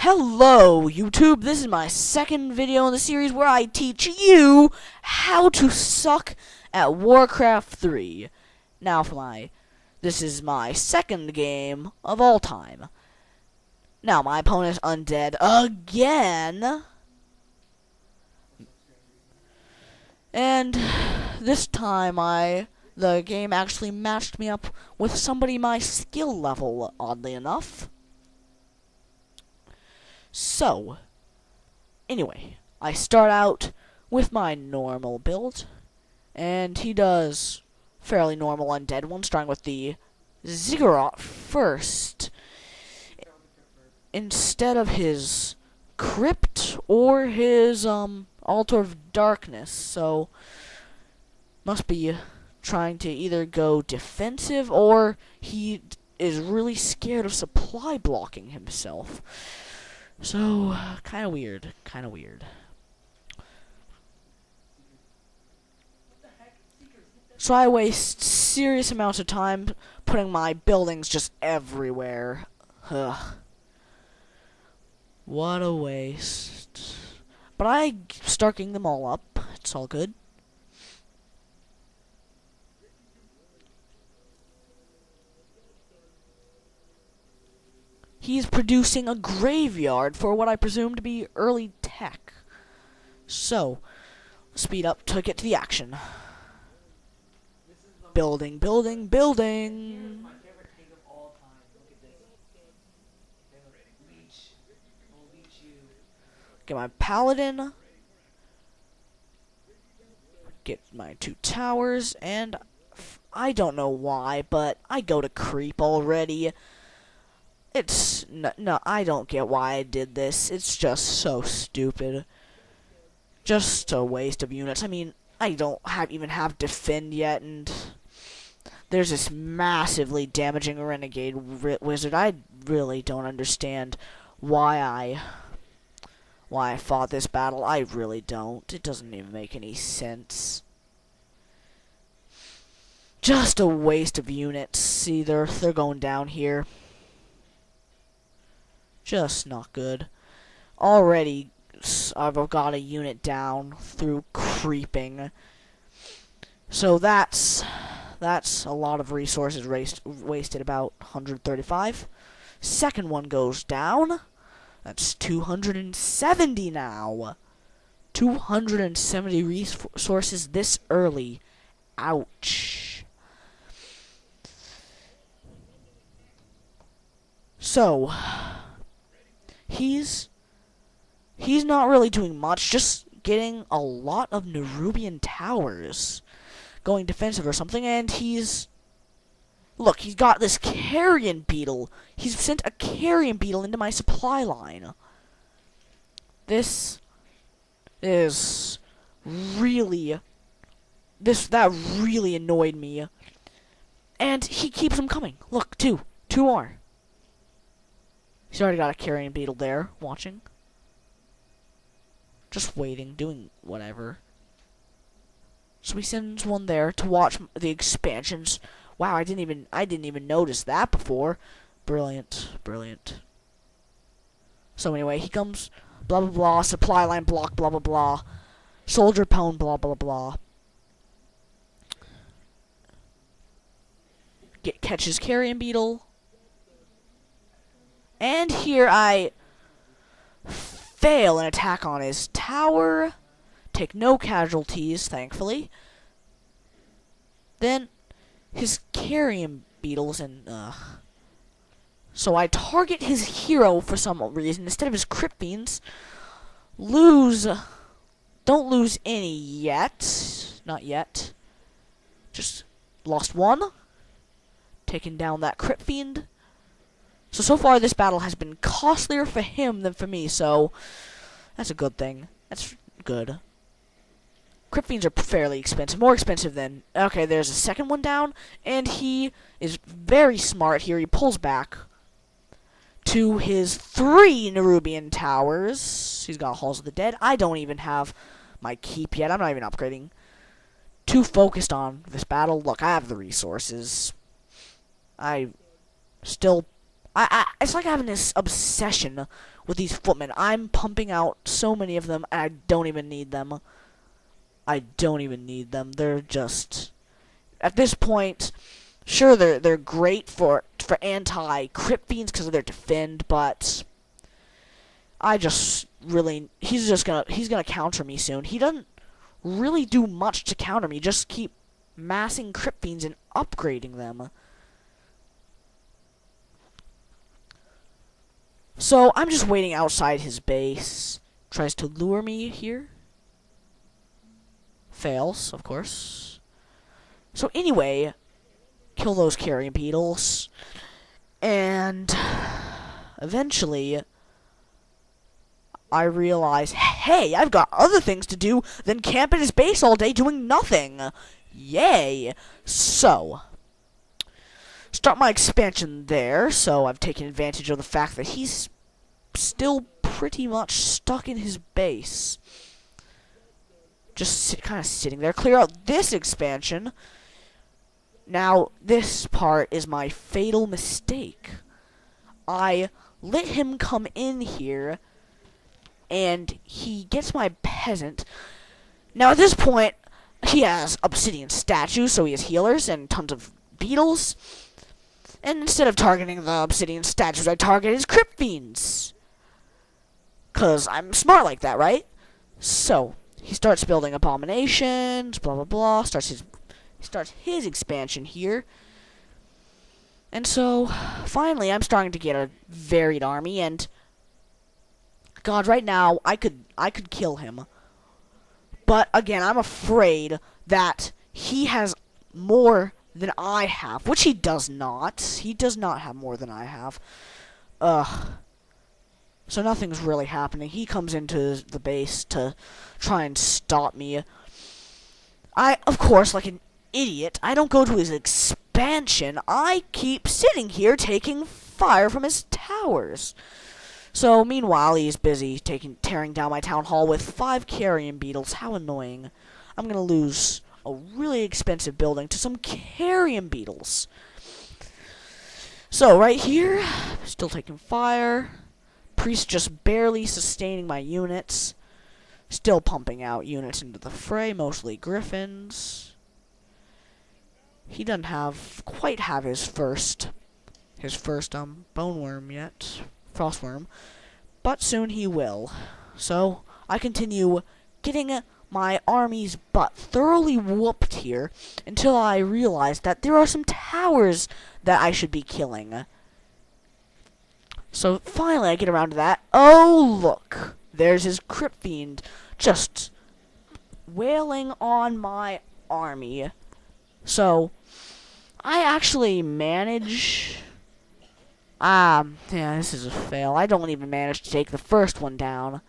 Hello, YouTube. This is my second video in the series where I teach you how to suck at Warcraft 3. Now this is my second game of all time. Now, my opponent's undead again. And this time the game actually matched me up with somebody my skill level, oddly enough. So, anyway, I start out with my normal build, and he does fairly normal undead one, starting with the Ziggurat first, instead of his Crypt or his Altar of Darkness. So, must be trying to either go defensive or he is really scared of supply blocking himself. So, kinda weird. So I waste serious amounts of time putting my buildings just everywhere. Ugh. What a waste. But I start getting them all up. It's all good. He's producing a graveyard for what I presume to be early tech. So, speed up to get to the action. Building. Get my paladin. Get my 2 towers, and I don't know why, but I go to creep already. No, I don't get why I did this. It's just so stupid. Just a waste of units. I mean, I don't even have defend yet, and there's this massively damaging renegade wizard. I really don't understand why I fought this battle. I really don't. It doesn't even make any sense. Just a waste of units. See, they're going down here. Just not good. Already, I've got a unit down through creeping. So that's a lot of resources wasted, about 135. Second one goes down. That's 270 now. 270 resources this early. Ouch. So, he's not really doing much, just getting a lot of Nerubian towers, going defensive or something, and look, he's got this carrion beetle. He's sent a carrion beetle into my supply line. That really annoyed me. And he keeps them coming. Look, two more. He's already got a carrion beetle there, watching. Just waiting, doing whatever. So he sends one there to watch the expansions. Wow, I didn't even notice that before. Brilliant. So anyway, he comes, blah blah blah, supply line block, blah blah blah, soldier pwn, blah blah blah. Catches carrion beetle. And here I fail an attack on his tower. Take no casualties, thankfully. Then his carrion beetles and so I target his hero for some reason instead of his crypt fiends. Don't lose any yet. Not yet. Just lost one. Taking down that crypt fiend. So far this battle has been costlier for him than for me, so that's a good thing. That's good. Crypt fiends are fairly expensive, more expensive than... Okay, there's a second one down, and he is very smart here. He pulls back to his 3 Nerubian towers. He's got Halls of the Dead. I don't even have my keep yet. I'm not even upgrading. Too focused on this battle. Look, I have the resources. I still It's like having this obsession with these footmen. I'm pumping out so many of them, and I don't even need them. I don't even need them. They're just, at this point, sure, they're great for anti-crypt fiends because of their defend, but I just really, he's gonna counter me soon. He doesn't really do much to counter me. Just keep massing crypt fiends and upgrading them. So I'm just waiting outside his base. Tries to lure me here. Fails, of course. So anyway, kill those carrion beetles. And eventually, I realize, hey, I've got other things to do than camp at his base all day doing nothing. Yay. So, start my expansion there. So I've taken advantage of the fact that he's still pretty much stuck in his base. Just kind of sitting there. Clear out this expansion. Now, this part is my fatal mistake. I let him come in here, and he gets my peasant. Now, at this point, he has obsidian statues, so he has healers and tons of beetles. And instead of targeting the obsidian statues, I target his crypt fiends. 'Cause I'm smart like that, right? So, he starts building abominations, blah blah blah, he starts his expansion here. And so, finally, I'm starting to get a varied army, and God, right now, I could kill him. But again, I'm afraid that he has more than I have, which he does not. He does not have more than I have. So nothing's really happening. He comes into the base to try and stop me. Of course, like an idiot, I don't go to his expansion. I keep sitting here taking fire from his towers. So, meanwhile, he's busy tearing down my town hall with 5 carrion beetles. How annoying. I'm gonna lose a really expensive building to some carrion beetles. So, right here, still taking fire. Priest just barely sustaining my units. Still pumping out units into the fray, mostly griffins. He doesn't quite have his first bone worm yet. Frost worm. But soon he will. So, I continue getting my army's butt thoroughly whooped here until I realize that there are some towers that I should be killing. So, finally I get around to that. Oh, look! There's his crypt fiend just wailing on my army. So, I actually manage... yeah, this is a fail. I don't even manage to take the first one down.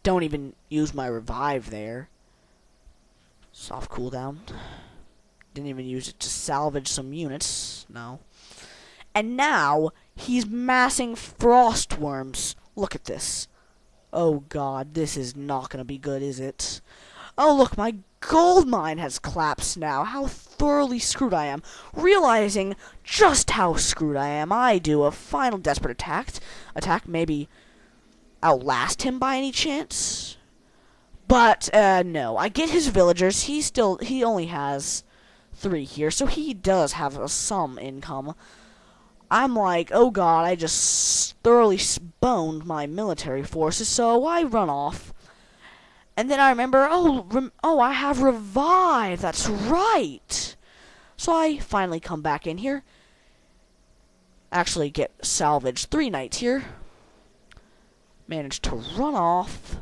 Don't even use my revive there. Soft cooldown. Didn't even use it to salvage some units. No. And now, he's massing frost worms. Look at this. Oh god, this is not gonna be good, is it? Oh look, my gold mine has collapsed now. How thoroughly screwed I am. Realizing just how screwed I am, I do a final desperate attack, maybe outlast him by any chance. But, no. I get his villagers. He only has 3 here, so he does have some income. I'm like, oh god, I just thoroughly boned my military forces, so I run off. And then I remember, oh, I have revive. That's right. So I finally come back in here. Actually get salvaged 3 knights here. Managed to run off.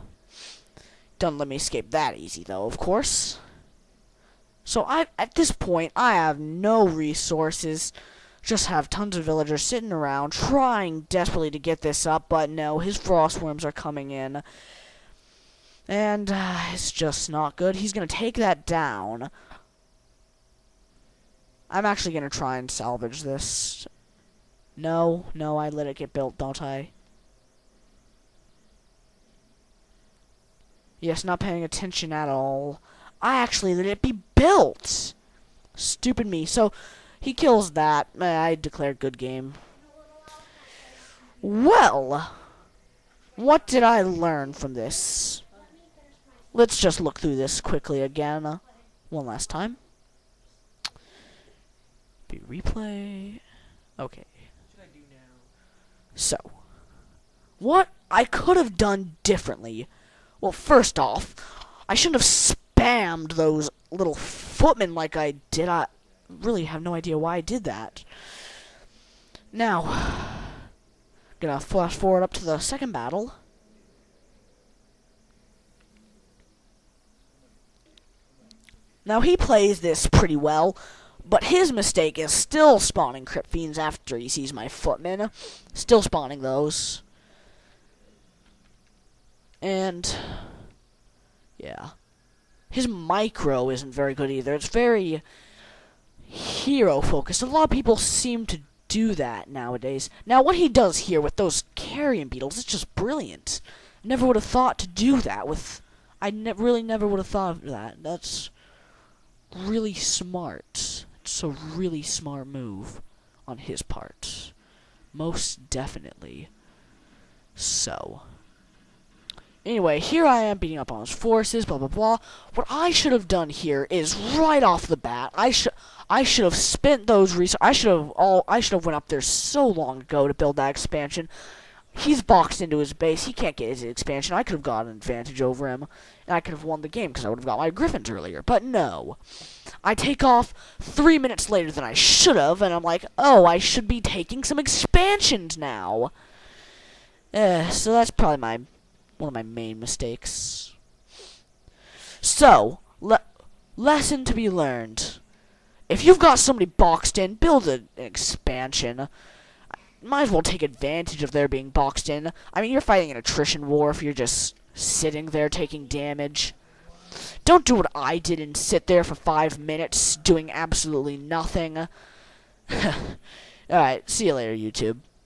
Don't let me escape that easy, though, of course. So at this point, I have no resources. Just have tons of villagers sitting around, trying desperately to get this up, but no, his frost worms are coming in. And it's just not good. He's going to take that down. I'm actually going to try and salvage this. No, I let it get built, don't I? Yes, not paying attention at all. I actually let it be built. Stupid me. So, He kills that. I declare good game. Well, what did I learn from this? Let's just look through this quickly again. One last time. Replay. Okay. So, what I could have done differently. Well, first off, I shouldn't have spammed those little footmen like I did. I really have no idea why I did that. Now, gonna flash forward up to the second battle. Now, he plays this pretty well, but his mistake is still spawning Crypt Fiends after he sees my footmen. Still spawning those. And, yeah. His micro isn't very good either. It's very hero-focused. A lot of people seem to do that nowadays. Now, what he does here with those carrion beetles is just brilliant. Never would have thought to do that with... really never would have thought of that. That's really smart. It's a really smart move on his part. Most definitely. So... Anyway, here I am beating up on his forces, blah blah blah. What I should have done here is right off the bat, I should have spent those resources. I should have went up there so long ago to build that expansion. He's boxed into his base. He can't get his expansion. I could have got an advantage over him, and I could have won the game because I would have got my griffins earlier. But no, I take off 3 minutes later than I should have, and I'm like, oh, I should be taking some expansions now. So that's probably one of my main mistakes. So, lesson to be learned. If you've got somebody boxed in, build an expansion. Might as well take advantage of their being boxed in. I mean, you're fighting an attrition war if you're just sitting there taking damage. Don't do what I did and sit there for 5 minutes doing absolutely nothing. Alright, see you later, YouTube.